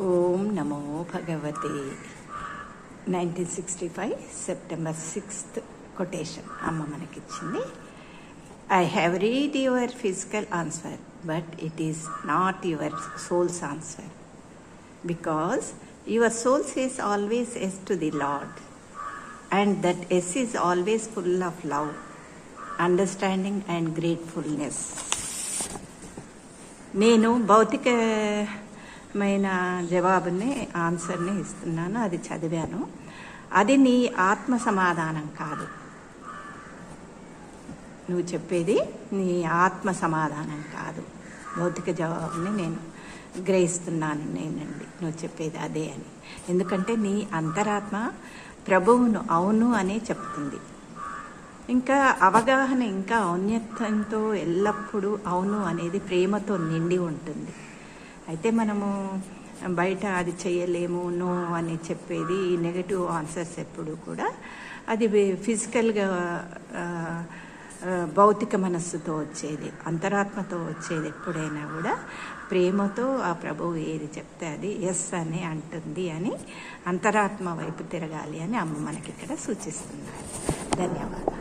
ఓం నమో భగవతే 1965 September 6th quotation అమ్మ మనకిచ్చింది. I have read your physical answer but it is not your soul's answer because your soul says always yes to the lord and that yes is always full of love, understanding and gratefulness. నేను భౌతికమైన జవాబుని ఆన్సర్ని ఇస్తున్నాను, అది చదివాను. అది నీ ఆత్మ సమాధానం కాదు. నువ్వు చెప్పేది నీ ఆత్మ సమాధానం కాదు. భౌతిక జవాబుని నేను గ్రహిస్తున్నాను నేనండి, నువ్వు చెప్పేది అదే అని. ఎందుకంటే నీ అంతరాత్మ ప్రభువును అవును అనే చెప్తుంది. ఇంకా అవగాహన ఇంకా ఔన్నత్యంతో ఎల్లప్పుడూ అవును అనేది ప్రేమతో నిండి ఉంటుంది. అయితే మనము బయట అది చేయలేము నో అని చెప్పేది నెగటివ్ ఆన్సర్స్ ఎప్పుడు కూడా అది ఫిజికల్గా భౌతిక మనస్సుతో వచ్చేది, అంతరాత్మతో వచ్చేది ఎప్పుడైనా కూడా ప్రేమతో ఆ ప్రభువు ఏది చెప్తే అది ఎస్ అని అంటుంది అని అంతరాత్మ వైపు తిరగాలి అని అమ్మ మనకి ఇక్కడ సూచిస్తున్నారు. ధన్యవాదాలు.